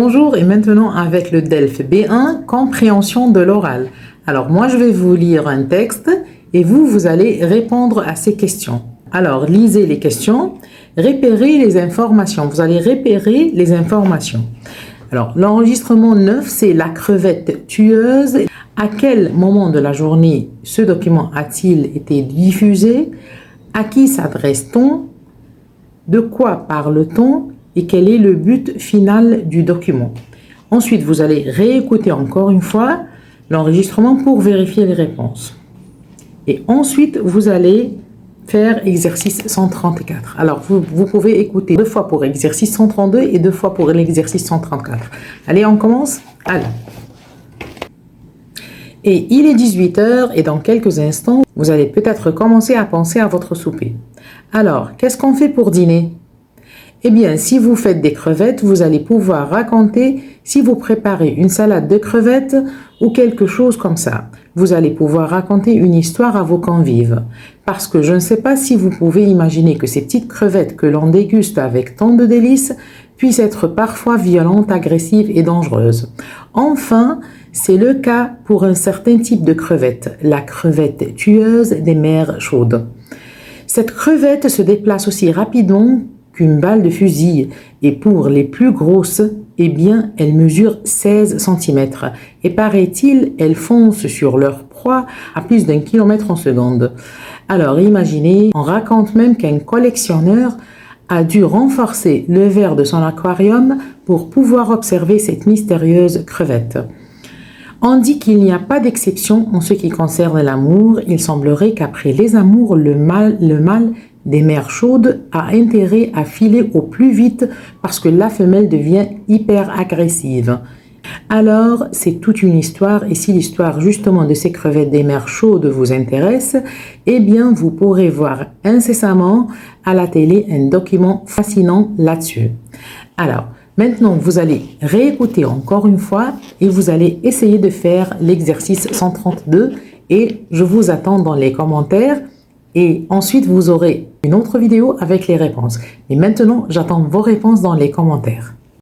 Bonjour, et maintenant avec le DELF B1, compréhension de l'oral. Alors moi je vais vous lire un texte et vous allez répondre à ces questions. Alors lisez les questions, repérez les informations. Vous allez repérer les informations. Alors l'enregistrement 9, c'est la crevette tueuse. À quel moment de la journée ce document a-t-il été diffusé? À qui s'adresse-t-on? De quoi parle-t-on? Et quel est le but final du document? Ensuite, vous allez réécouter encore une fois l'enregistrement pour vérifier les réponses. Et ensuite, vous allez faire exercice 134. Alors, vous pouvez écouter 2 fois pour exercice 132 et 2 fois pour l'exercice 134. Allez, on commence? Allez. Et il est 18h et dans quelques instants, vous allez peut-être commencer à penser à votre souper. Alors, qu'est-ce qu'on fait pour dîner? Eh bien, si vous faites des crevettes, vous allez pouvoir raconter si vous préparez une salade de crevettes ou quelque chose comme ça. Vous allez pouvoir raconter une histoire à vos convives. Parce que je ne sais pas si vous pouvez imaginer que ces petites crevettes que l'on déguste avec tant de délices puissent être parfois violentes, agressives et dangereuses. Enfin, c'est le cas pour un certain type de crevette, la crevette tueuse des mers chaudes. Cette crevette se déplace aussi rapidement qu'une balle de fusil, et pour les plus grosses, eh bien, elles mesurent 16 cm. Et paraît-il, elles foncent sur leur proie à plus d'1 km en seconde. Alors imaginez, on raconte même qu'un collectionneur a dû renforcer le verre de son aquarium pour pouvoir observer cette mystérieuse crevette. On dit qu'il n'y a pas d'exception en ce qui concerne l'amour. Il semblerait qu'après les amours, le mâle des mers chaudes a intérêt à filer au plus vite parce que la femelle devient hyper agressive. Alors, c'est toute une histoire, et si l'histoire justement de ces crevettes des mers chaudes vous intéresse, eh bien vous pourrez voir incessamment à la télé un document fascinant là-dessus. Alors, maintenant vous allez réécouter encore une fois et vous allez essayer de faire l'exercice 132 et je vous attends dans les commentaires. Et ensuite, vous aurez une autre vidéo avec les réponses. Mais maintenant, j'attends vos réponses dans les commentaires.